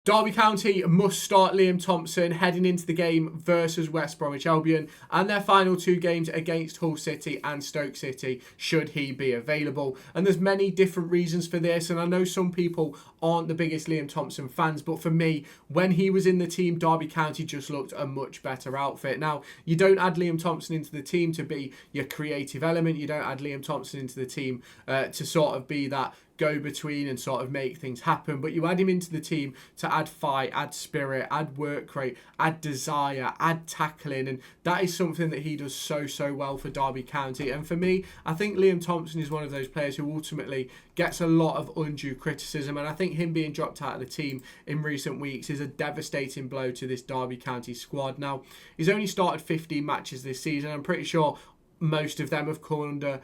Derby County must start Liam Thompson heading into the game versus West Bromwich Albion and their final two games against Hull City and Stoke City should he be available. And there's many different reasons for this, and I know some people aren't the biggest Liam Thompson fans, but for me, when he was in the team, Derby County just looked a much better outfit. Now, you don't add Liam Thompson into the team to be your creative element. You don't add Liam Thompson into the team to sort of be that go-between and sort of make things happen, but you add him into the team to add fight, add spirit, add work rate, add desire, add tackling, and that is something that he does so well for Derby County. And for me, I think Liam Thompson is one of those players who ultimately gets a lot of undue criticism, and I think him being dropped out of the team in recent weeks is a devastating blow to this Derby County squad. Now, he's only started 15 matches this season. I'm pretty sure most of them have come under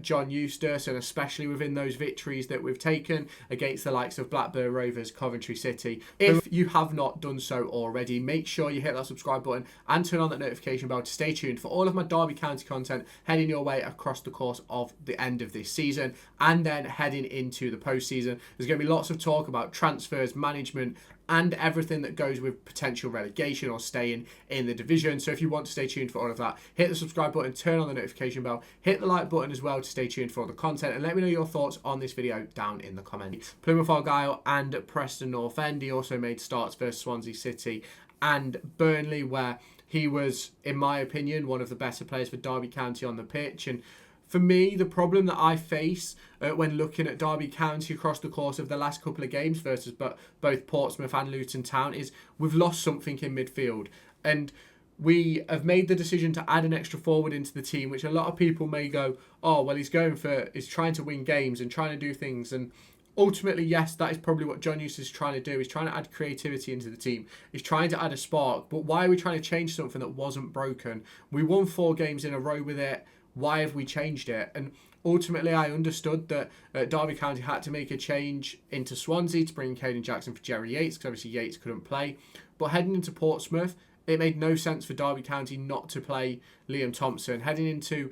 John Eustace, and especially within those victories that we've taken against the likes of Blackburn Rovers, Coventry City. If you have not done so already, make sure you hit that subscribe button and turn on that notification bell to stay tuned for all of my Derby County content heading your way across the course of the end of this season and then heading into the postseason. There's going to be lots of talk about transfers, management, and everything that goes with potential relegation or staying in the division. So if you want to stay tuned for all of that, hit the subscribe button, turn on the notification bell, hit the like button as well to stay tuned for all the content, and let me know your thoughts on this video down in the comments. Plymouth Argyle and Preston North End. He also made starts versus Swansea City and Burnley, where he was, in my opinion, one of the better players for Derby County on the pitch. And for me, the problem that I face when looking at Derby County across the course of the last couple of games versus both Portsmouth and Luton Town is we've lost something in midfield. And we have made the decision to add an extra forward into the team, which a lot of people may go, oh, well, he's trying to win games and trying to do things. And ultimately, yes, that is probably what John Eustace is trying to do. He's trying to add creativity into the team. He's trying to add a spark. But why are we trying to change something that wasn't broken? We won 4 games in a row with it. Why have we changed it? And ultimately, I understood that Derby County had to make a change into Swansea to bring Caden Jackson for Jerry Yates, because obviously Yates couldn't play. But heading into Portsmouth, it made no sense for Derby County not to play Liam Thompson. Heading into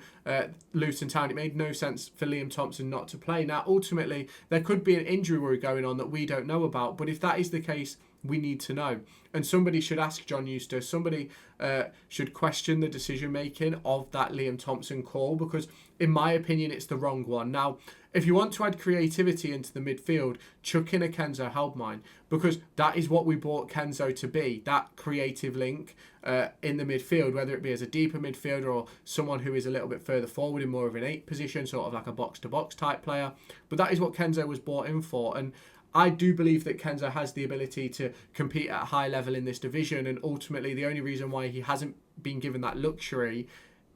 Luton Town, it made no sense for Liam Thompson not to play. Now, ultimately, there could be an injury worry going on that we don't know about. But if that is the case, we need to know. And somebody should ask John Eustace. Somebody should question the decision-making of that Liam Thompson call, because in my opinion, it's the wrong one. Now, if you want to add creativity into the midfield, chuck in a Kenzo Helbmine, because that is what we bought Kenzo to be, that creative link in the midfield, whether it be as a deeper midfielder or someone who is a little bit further forward in more of an 8 position, sort of like a box-to-box type player. But that is what Kenzo was bought in for. And I do believe that Kenzo has the ability to compete at a high level in this division, and ultimately the only reason why he hasn't been given that luxury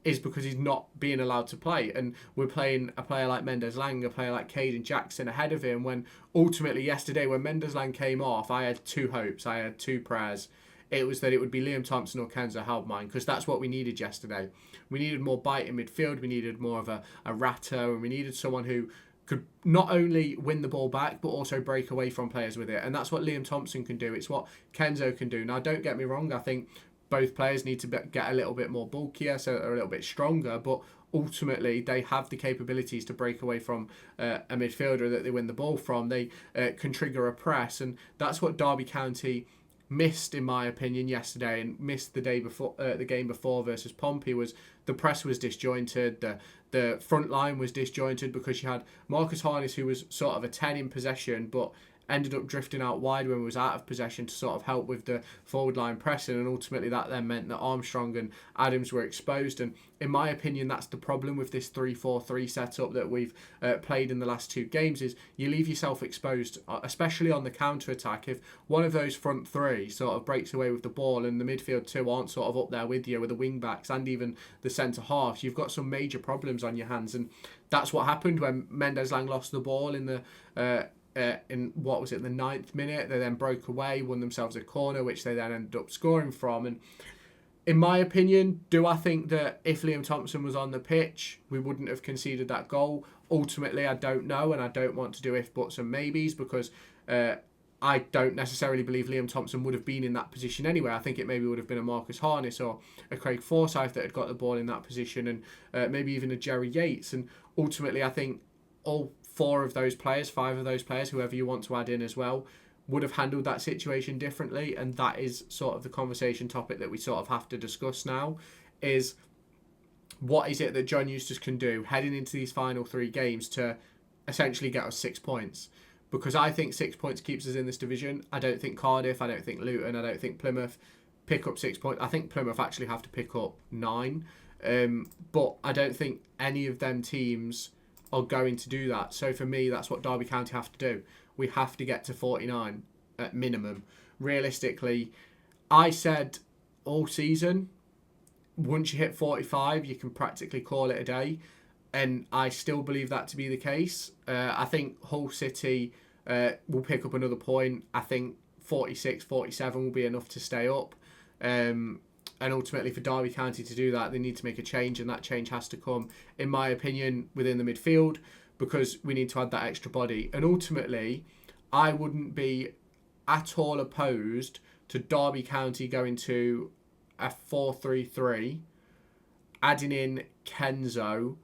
is because he's not being allowed to play. And we're playing a player like Mendez-Laing, a player like Caden Jackson ahead of him, when ultimately yesterday when Mendez-Laing came off, I had 2 hopes, I had 2 prayers. It was that it would be Liam Thompson or Kenzo Helbmine, because that's what we needed yesterday. We needed more bite in midfield, we needed more of a ratter, and we needed someone who could not only win the ball back, but also break away from players with it. And that's what Liam Thompson can do. It's what Kenzo can do. Now, don't get me wrong. I think both players need to get a little bit more bulkier, so they're a little bit stronger. But ultimately, they have the capabilities to break away from a midfielder that they win the ball from. They can trigger a press. And that's what Derby County missed, in my opinion, yesterday, and missed the day before, the game before versus Pompey. Was the press was disjointed, the front line was disjointed, because you had Marcus Harness, who was sort of a 10 in possession, but ended up drifting out wide when we was out of possession to sort of help with the forward line pressing, and ultimately that then meant that Armstrong and Adams were exposed. And in my opinion, that's the problem with this 3-4-3 setup that we've played in the last 2 games, is you leave yourself exposed, especially on the counter-attack. If one of those front 3 sort of breaks away with the ball and the midfield 2 aren't sort of up there with you, with the wing-backs and even the centre-halves, you've got some major problems on your hands. And that's what happened when Mendez-Laing lost the ball in the in what was it, the 9th minute. They then broke away, won themselves a corner, which they then ended up scoring from. And in my opinion, do I think that if Liam Thompson was on the pitch, we wouldn't have conceded that goal? Ultimately, I don't know, and I don't want to do if, buts and maybes, because I don't necessarily believe Liam Thompson would have been in that position anyway. I think it maybe would have been a Marcus Harness or a Craig Forsyth that had got the ball in that position, and maybe even a Jerry Yates. And ultimately, I think all 4 of those players, 5 of those players, whoever you want to add in as well, would have handled that situation differently. And that is sort of the conversation topic that we sort of have to discuss now, is what is it that John Eustace can do heading into these final 3 games to essentially get us 6 points? Because I think 6 points keeps us in this division. I don't think Cardiff, I don't think Luton, I don't think Plymouth pick up 6 points. I think Plymouth actually have to pick up 9. But I don't think any of them teams are going to do that. So for me, that's what Derby County have to do. We have to get to 49 at minimum. Realistically, I said all season, once you hit 45, you can practically call it a day. And I still believe that to be the case. I think Hull City will pick up another point. I think 46, 47 will be enough to stay up. And ultimately for Derby County to do that, they need to make a change, and that change has to come, in my opinion, within the midfield, because we need to add that extra body. And ultimately, I wouldn't be at all opposed to Derby County going to a 4-3-3, adding in Kenzo,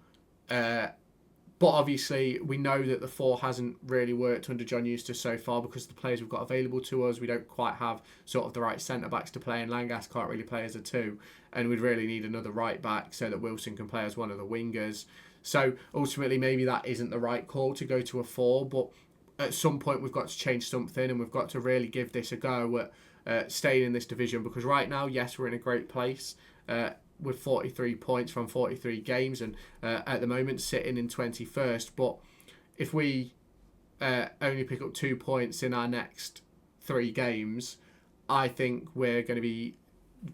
but obviously we know that the 4 hasn't really worked under John Eustace so far because the players we've got available to us, we don't quite have sort of the right centre-backs to play, and Langas can't really play as a 2, and we'd really need another right-back so that Wilson can play as one of the wingers. So ultimately maybe that isn't the right call to go to a 4, but at some point we've got to change something, and we've got to really give this a go at staying in this division, because right now, yes, we're in a great place, with 43 points from 43 games, and at the moment sitting in 21st. But if we only pick up 2 points in our next 3 games, I think we're going to be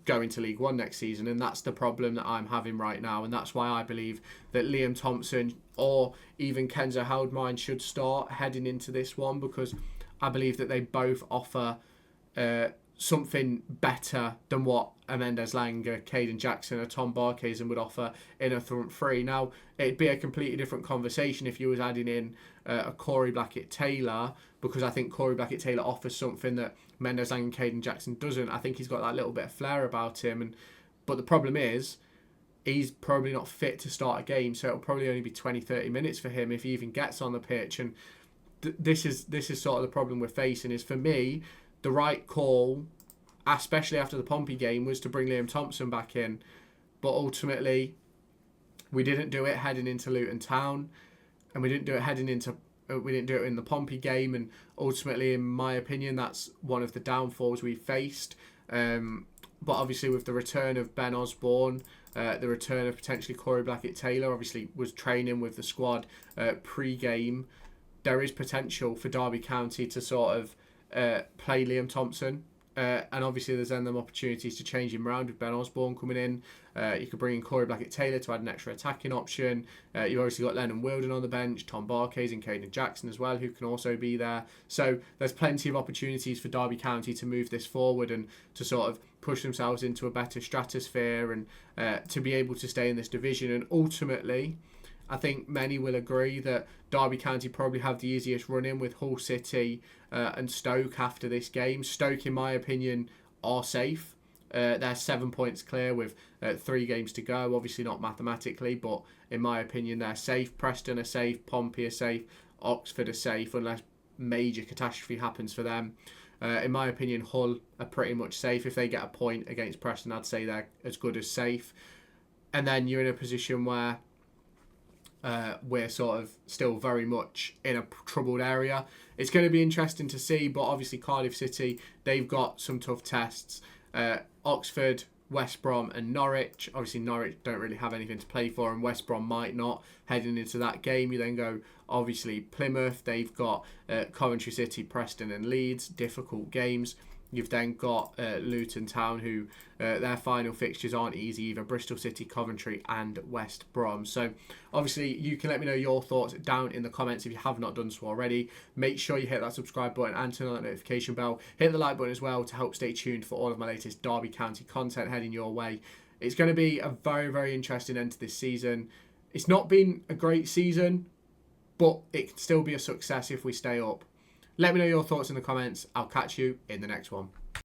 going to League One next season, and that's the problem that I'm having right now. And that's why I believe that Liam Thompson or even Kenzo Holdmine should start heading into this one, because I believe that they both offer something better than what a Mendez-Laing, Caden Jackson, or Tom Barkhazen would offer in a front 3. Now, it'd be a completely different conversation if you was adding in a Corey Blackett-Taylor, because I think Corey Blackett-Taylor offers something that Mendez-Laing and Caden Jackson doesn't. I think he's got that little bit of flair about him, but the problem is he's probably not fit to start a game, so it'll probably only be 20-30 minutes for him if he even gets on the pitch. And this is sort of the problem we're facing. Is, for me, the right call, especially after the Pompey game, was to bring Liam Thompson back in. But ultimately, we didn't do it heading into Luton Town, and we didn't do it in the Pompey game. And ultimately, in my opinion, that's one of the downfalls we faced. But obviously, with the return of Ben Osborne, the return of potentially Corey Blackett-Taylor, obviously was training with the squad pre-game, there is potential for Derby County to sort of play Liam Thompson. And obviously there's then them opportunities to change him around with Ben Osborne coming in. You could bring in Corey Blackett-Taylor to add an extra attacking option. You've obviously got Lennon Wilden on the bench, Tom Barkhazen and Caden Jackson as well, who can also be there. So there's plenty of opportunities for Derby County to move this forward and to sort of push themselves into a better stratosphere, and to be able to stay in this division. And ultimately, I think many will agree that Derby County probably have the easiest run-in with Hull City and Stoke after this game. Stoke, in my opinion, are safe. They're 7 points clear with 3 games to go. Obviously not mathematically, but in my opinion, they're safe. Preston are safe. Pompey are safe. Oxford are safe, unless major catastrophe happens for them. In my opinion, Hull are pretty much safe. If they get a point against Preston, I'd say they're as good as safe. And then you're in a position where we're sort of still very much in a troubled area. It's going to be interesting to see, but obviously Cardiff City, they've got some tough tests. Oxford, West Brom and Norwich. Obviously Norwich don't really have anything to play for, and West Brom might not heading into that game. You then go, obviously, Plymouth. They've got Coventry City, Preston and Leeds. Difficult games. You've then got Luton Town, who their final fixtures aren't easy either. Bristol City, Coventry and West Brom. So obviously you can let me know your thoughts down in the comments if you have not done so already. Make sure you hit that subscribe button and turn on that notification bell. Hit the like button as well to help stay tuned for all of my latest Derby County content heading your way. It's going to be a very, very interesting end to this season. It's not been a great season, but it can still be a success if we stay up. Let me know your thoughts in the comments. I'll catch you in the next one.